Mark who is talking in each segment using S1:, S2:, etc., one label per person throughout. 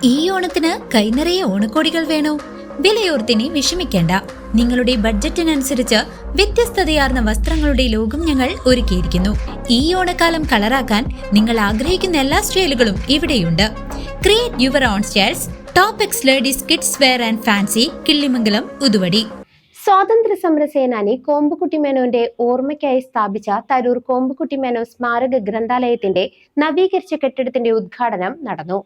S1: ഈ ഓണത്തിന് കൈനിറയെ ഓണക്കോടികൾ വേണോ? വിലയോർത്തിനി വിഷമിക്കേണ്ട. നിങ്ങളുടെ ബഡ്ജറ്റിനനുസരിച്ച് വ്യത്യസ്തതയാർന്ന വസ്ത്രങ്ങളുടെ ലോകം ഞങ്ങൾ ഒരുക്കിയിരിക്കുന്നു. ഈ ഓണക്കാലം കളറാക്കാൻ നിങ്ങൾ ആഗ്രഹിക്കുന്ന എല്ലാ സ്റ്റൈലുകളും ഇവിടെയുണ്ട്. Create your own styles. Top X ladies kids wear and fancy, Killimangalam, Uthuvadi.
S2: സ്വാതന്ത്ര്യ സമര സേനാനി കോമ്പുകുട്ടി മേനോന്റെ ഓർമ്മയ്ക്കായി സ്ഥാപിച്ച തരൂർ കോമ്പുകുട്ടി മേനോൻ സ്മാരക ഗ്രന്ഥാലയത്തിന്റെ നവീകരിച്ച കെട്ടിടത്തിന്റെ ഉദ്ഘാടനം നടന്നു.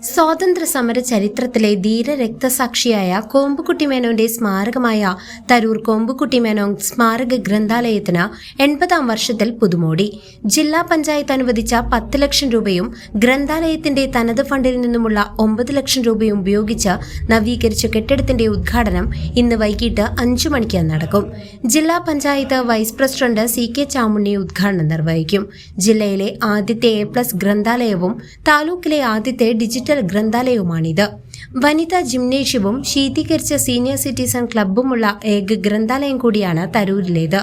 S2: സ്വാതന്ത്ര്യ സമര ചരിത്രത്തിലെ ധീര രക്തസാക്ഷിയായ കോമ്പുകുട്ടി മേനോന്റെ സ്മാരകമായ തരൂർ കോമ്പുകുട്ടി മേനോൻ സ്മാരക ഗ്രന്ഥാലയത്തിന് 80ാം വർഷത്തിൽ പുതുമോടി. ജില്ലാ പഞ്ചായത്ത് അനുവദിച്ച 10 ലക്ഷം രൂപയും ഗ്രന്ഥാലയത്തിന്റെ തനത് ഫണ്ടിൽ നിന്നുമുള്ള 9 ലക്ഷം രൂപയും ഉപയോഗിച്ച് നവീകരിച്ച കെട്ടിടത്തിന്റെ ഉദ്ഘാടനം ഇന്ന് വൈകിട്ട് 5 മണിക്ക് നടക്കും. ജില്ലാ panchayat vice president CK Chamunni ഉദ്ഘാടനം നിർവഹിക്കും. ജില്ലയിലെ ആദ്യത്തെ A+ ഗ്രന്ഥാലയവും താലൂക്കിലെ ആദ്യത്തെ ഡിജിറ്റൽ ഗ്രന്ഥാലയവുമാണിത്. വനിതാ ജിംനേഷ്യവും ശീതീകരിച്ച സീനിയർ സിറ്റിസൺ ക്ലബ്ബുമുള്ള ഏക ഗ്രന്ഥാലയം കൂടിയാണ് തരൂരിലേത്.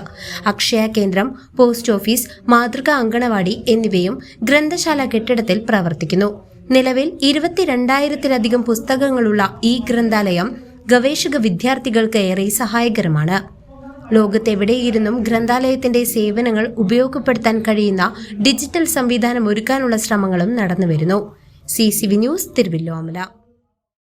S2: അക്ഷയ കേന്ദ്രം, പോസ്റ്റ് ഓഫീസ്, മാതൃകാ അങ്കണവാടി എന്നിവയും ഗ്രന്ഥശാല കെട്ടിടത്തിൽ പ്രവർത്തിക്കുന്നു. നിലവിൽ 22,000-ലധികം പുസ്തകങ്ങളുള്ള ഈ ഗ്രന്ഥാലയം ഗവേഷക വിദ്യാർത്ഥികൾക്ക് ഏറെ സഹായകരമാണ്. ലോകത്തെവിടെയിരുന്നും ഗ്രന്ഥാലയത്തിന്റെ സേവനങ്ങൾ ഉപയോഗപ്പെടുത്താൻ കഴിയുന്ന ഡിജിറ്റൽ സംവിധാനം ഒരുക്കാനുള്ള ശ്രമങ്ങളും നടന്നുവരുന്നു. CCV news, Thiruvilwamala.